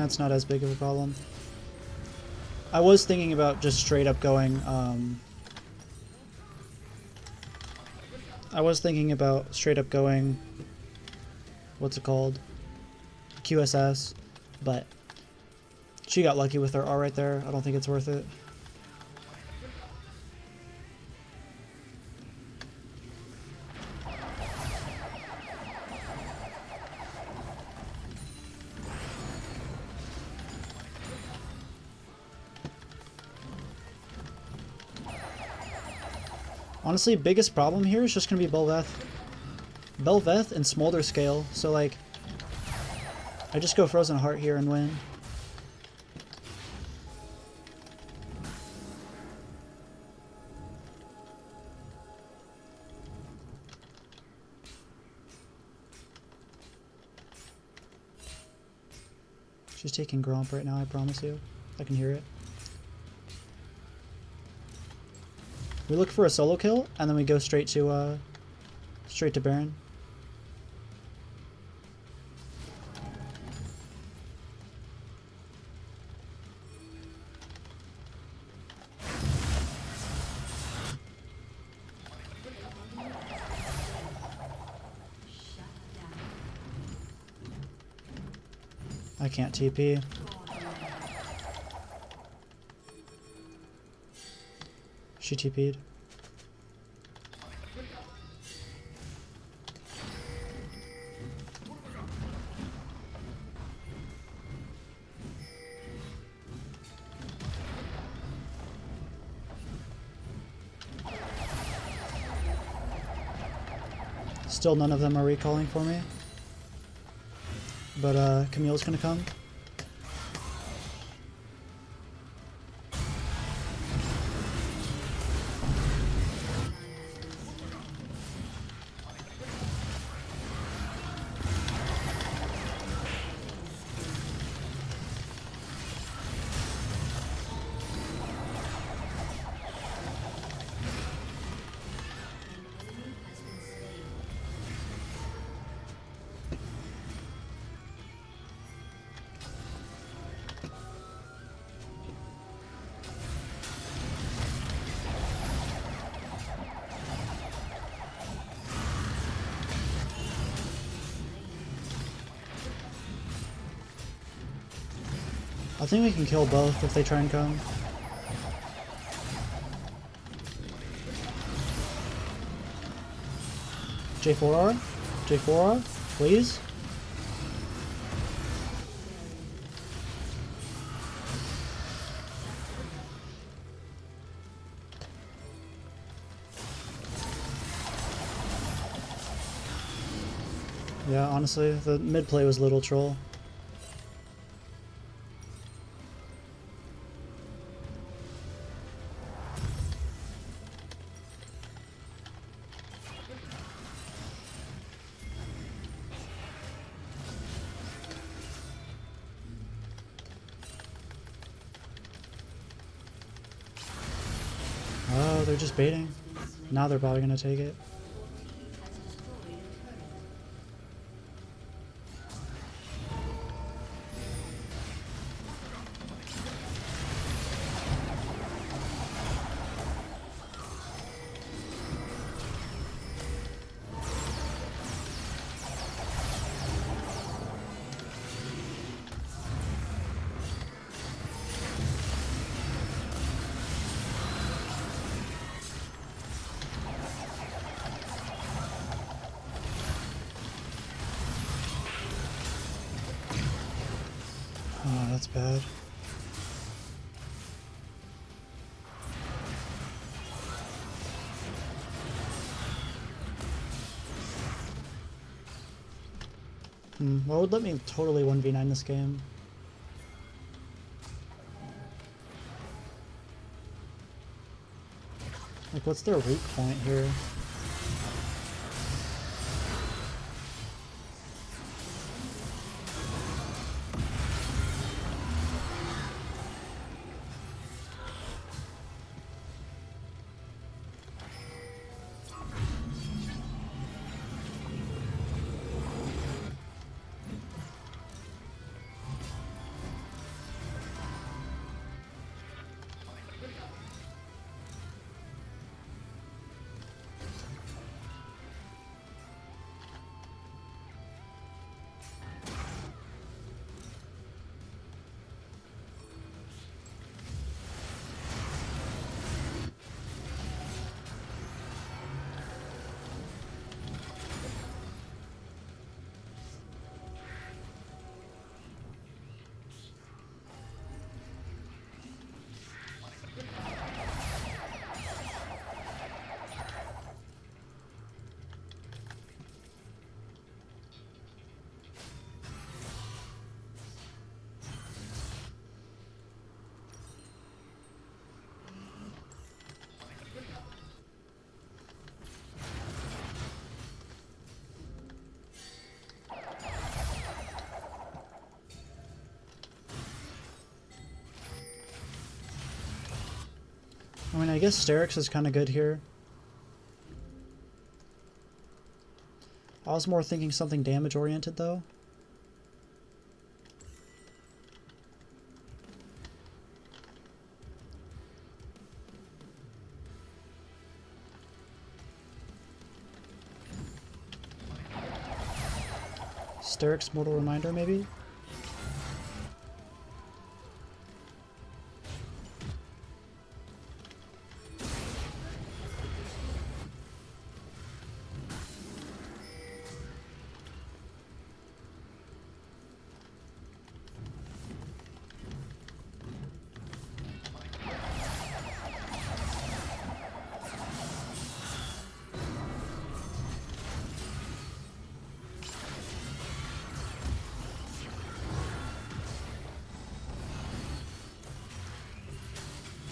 It's not as big of a problem. I was thinking about just straight up going, what's it called? QSS, but she got lucky with her R right there. I don't think it's worth it. Honestly, biggest problem here is just going to be Bel'Veth. Bel'Veth and Smolder scale, so like, I just go Frozen Heart here and win. She's taking Gromp right now, I promise you. I can hear it. We look for a solo kill, and then we go straight to Straight to Baron. I can't TP. She TP'd. Still none of them are recalling for me. But Camille's gonna come. I think we can kill both if they try and come. J4R? J4R? Please? Yeah, honestly, the mid play was a little troll. Oh, they're just baiting. Now they're probably gonna take it. Oh, that's bad. What would let me totally 1v9 this game? Like, what's their weak point here? I mean, I guess Sterix is kind of good here. I was more thinking something damage oriented though. Steric's Mortal Reminder, maybe?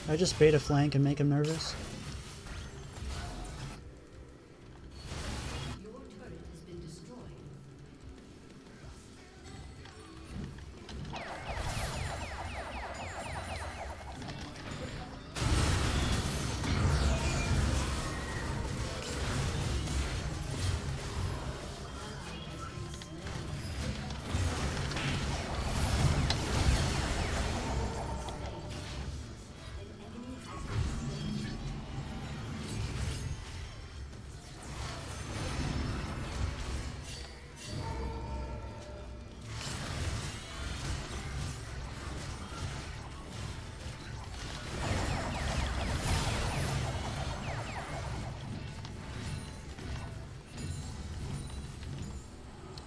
I just bait a flank and make him nervous. Your turret has been destroyed.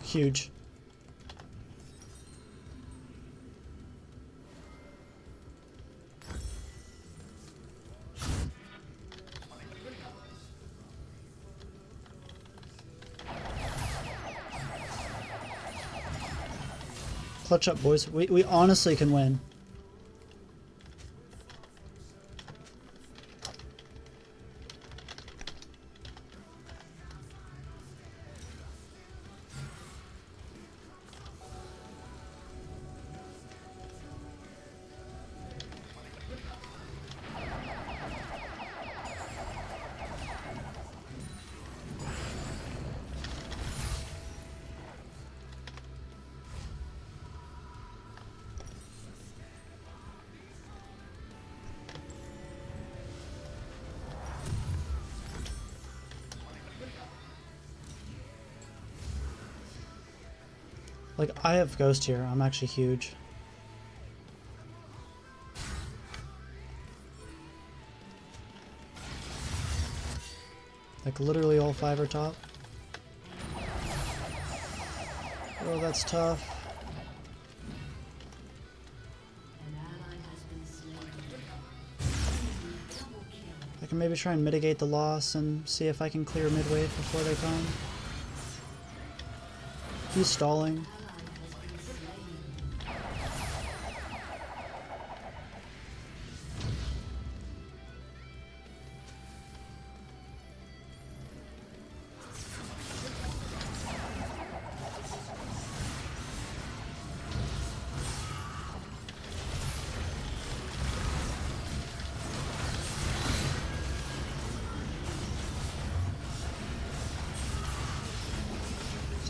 Huge. Clutch up, boys. We honestly can win. Like, I have Ghost here. I'm actually huge. Like, literally all 5 are top. Oh, that's tough. An ally has been slain. Double kill. I can maybe try and mitigate the loss and see if I can clear mid-wave before they come. He's stalling. Ally has been slain.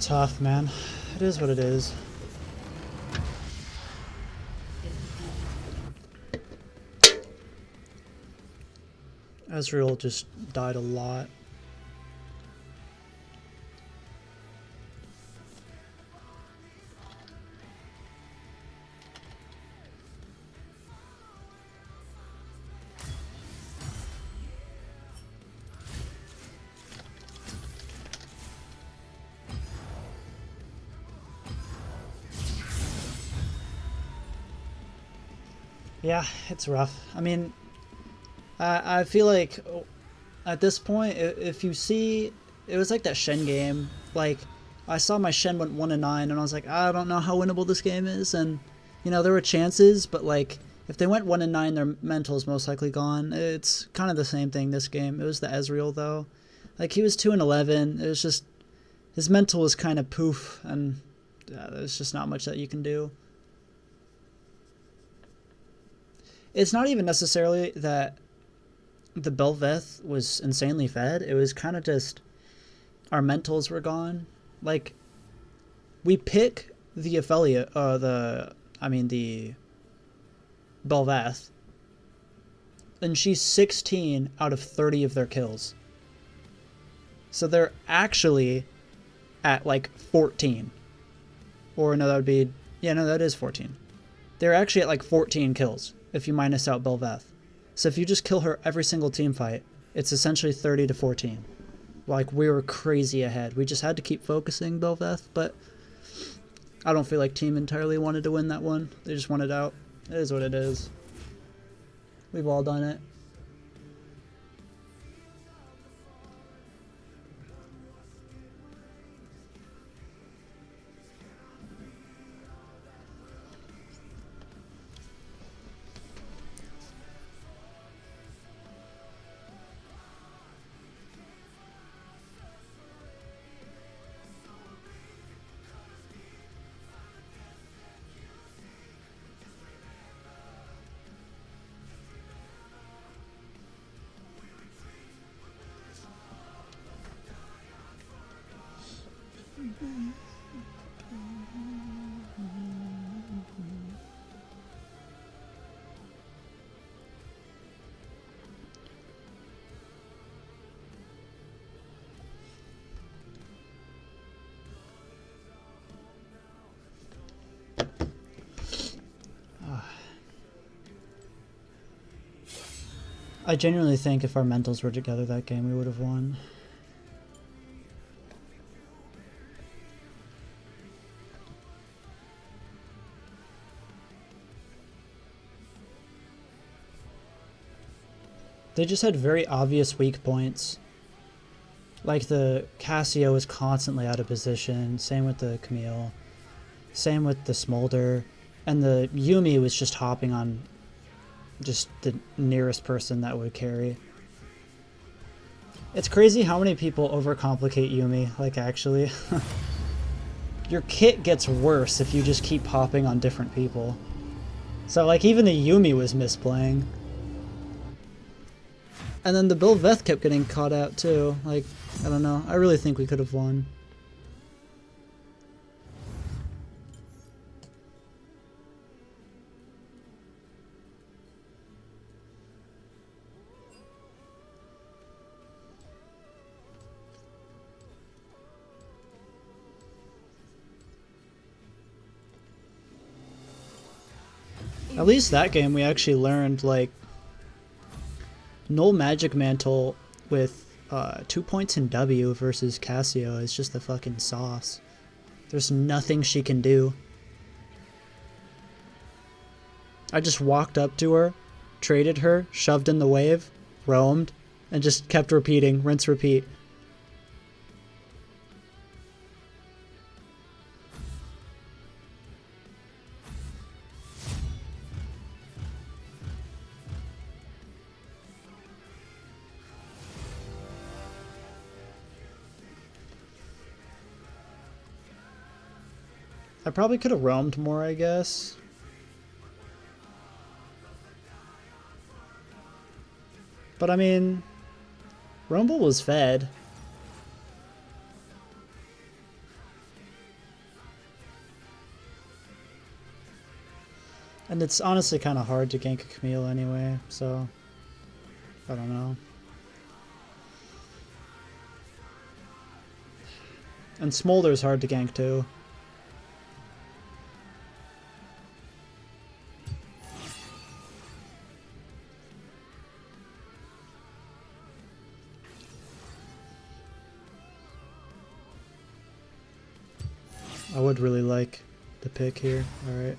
Tough, man. It is what it is. Ezreal just died a lot. Yeah, it's rough. I mean, I feel like at this point, if you see, it was like that Shen game. Like, I saw my Shen went 1-9, and I was like, I don't know how winnable this game is. And, you know, there were chances, but like, if they went 1-9, their mental is most likely gone. It's kind of the same thing this game. It was the Ezreal, though. Like, he was 2-11. It was just, his mental was kind of poof, and there's just not much that you can do. It's not even necessarily that the Bel'Veth was insanely fed. It was kind of just our mentals were gone. Like, we pick the affiliate, the Belveth, and she's 16 out of 30 of their kills. So they're actually at like 14. Or no, that would be, yeah, no, that is 14. They're actually at like 14 kills if you minus out Belveth. So if you just kill her every single team fight, it's essentially 30 to 14. Like, we were crazy ahead. We just had to keep focusing Belveth, but I don't feel like team entirely wanted to win that one. They just wanted out. It is what it is. We've all done it. I genuinely think if our mentals were together that game, we would have won. They just had very obvious weak points. Like the Cassio was constantly out of position, same with the Camille, same with the Smolder, and the Yumi was just hopping on just the nearest person that would carry. It's crazy how many people overcomplicate Yumi, like actually. Your kit gets worse if you just keep hopping on different people. So like even the Yumi was misplaying. And then the Belveth kept getting caught out too. Like, I don't know. I really think we could have won. At least that game we actually learned, like, Null Magic Mantle with 2 points in W versus Cassio is just the fucking sauce. There's nothing she can do. I just walked up to her, traded her, shoved in the wave, roamed, and just kept repeating, rinse, repeat. I probably could have roamed more, I guess. But I mean, Rumble was fed. And it's honestly kind of hard to gank a Camille anyway, so I don't know. And Smolder's hard to gank too. I would really like the pick here. Alright.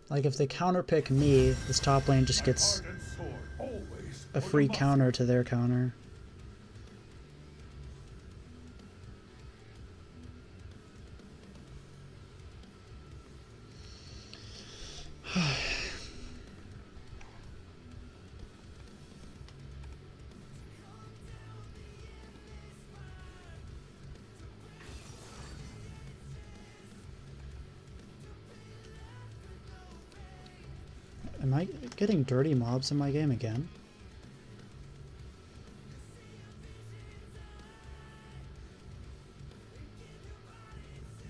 Like, if they counterpick me, this top lane just gets a free counter to their counter. Am I getting dirty mobs in my game again?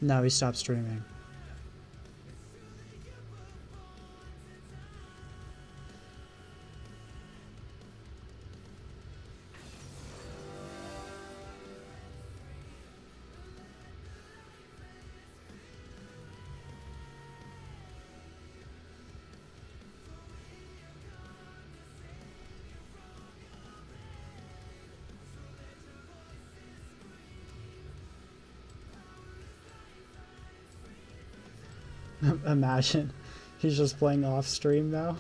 No, he stopped streaming. Imagine he's just playing off stream now.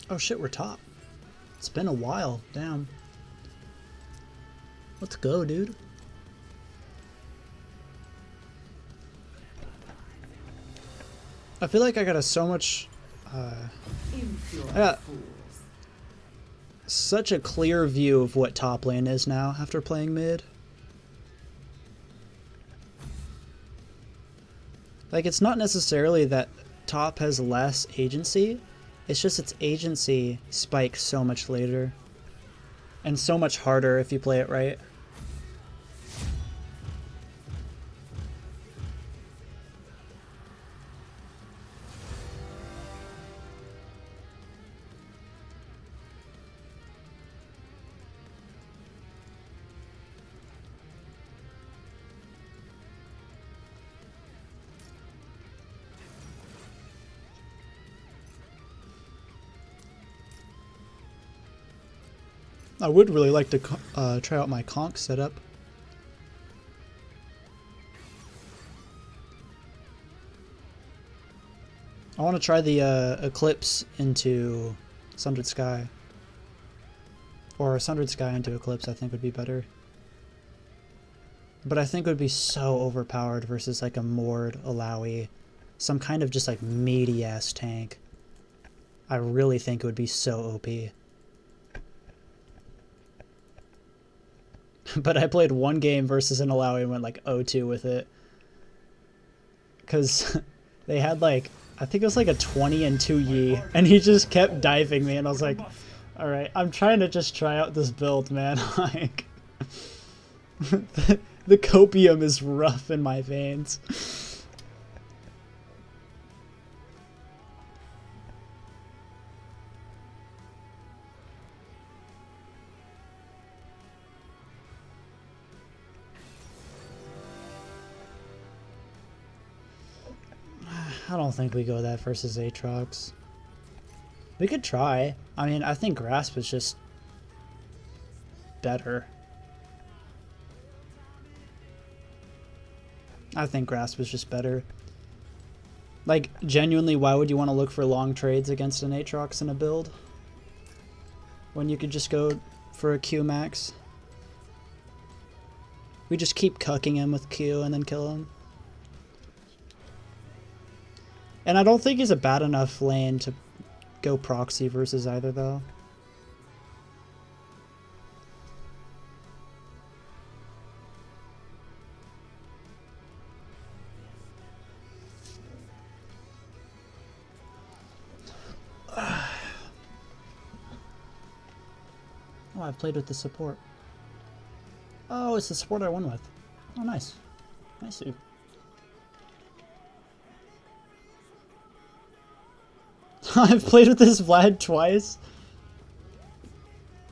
Oh shit, we're top. It's been a while. Damn. Let's go, dude. I feel like I got so much... I got such a clear view of what top lane is now after playing mid. Like, it's not necessarily that top has less agency. It's just its agency spikes so much later. And so much harder if you play it right. I would really like to try out my conch setup. I want to try the Eclipse into Sundered Sky. Or Sundered Sky into Eclipse I think would be better. But I think it would be so overpowered versus like a Mord, Alawi, some kind of just like meaty ass tank. I really think it would be so OP. But I played one game versus an Alawi and went like 0-2 with it. Because they had like, I think it was like a 20 and 2 Yi, and he just kept diving me, and I was like, alright, I'm trying to just try out this build, man. Like, the copium is rough in my veins. I don't think we go that versus Aatrox. We could try. I mean, I think Grasp is just better. I think Grasp is just better. Like, genuinely, why would you want to look for long trades against an Aatrox in a build? When you could just go for a Q max? We just keep cucking him with Q and then kill him. And I don't think he's a bad enough lane to go proxy versus either, though. I've played with the support. Oh, it's the support I won with. Oh, nice. Nice. I've played with this Vlad twice.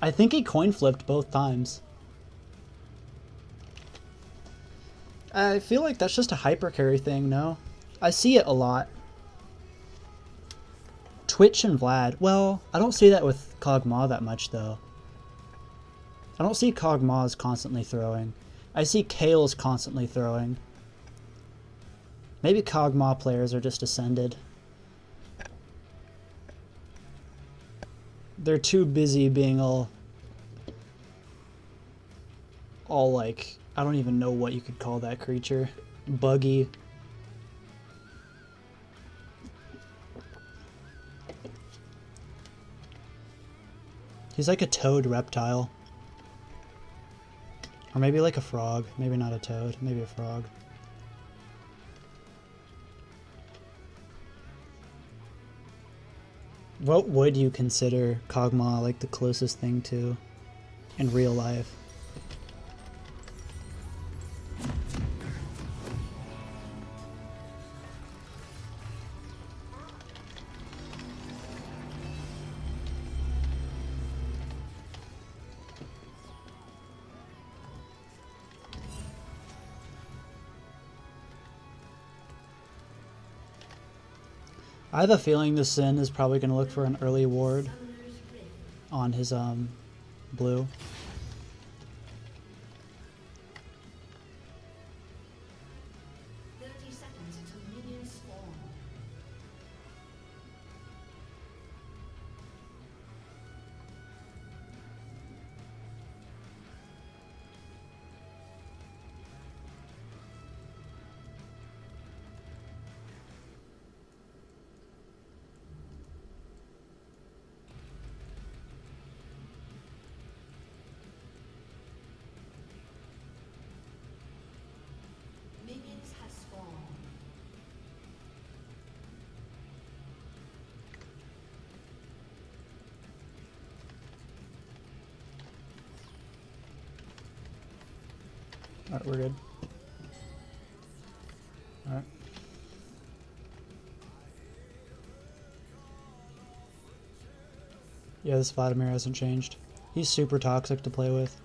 I think he coin flipped both times. I feel like that's just a hyper carry thing, no? I see it a lot. Twitch and Vlad. Well, I don't see that with Kog'Maw that much, though. I don't see Kog'Maws constantly throwing. I see Kales constantly throwing. Maybe Kog'Maw players are just ascended. They're too busy being all like, I don't even know what you could call that creature. Buggy. He's like a toad reptile. Or maybe like a frog. Maybe not a toad. Maybe a frog. What would you consider Kog'Maw like the closest thing to in real life? I have a feeling the Sin is probably going to look for an early ward on his blue. Alright, we're good. Alright. Yeah, this Vladimir hasn't changed. He's super toxic to play with.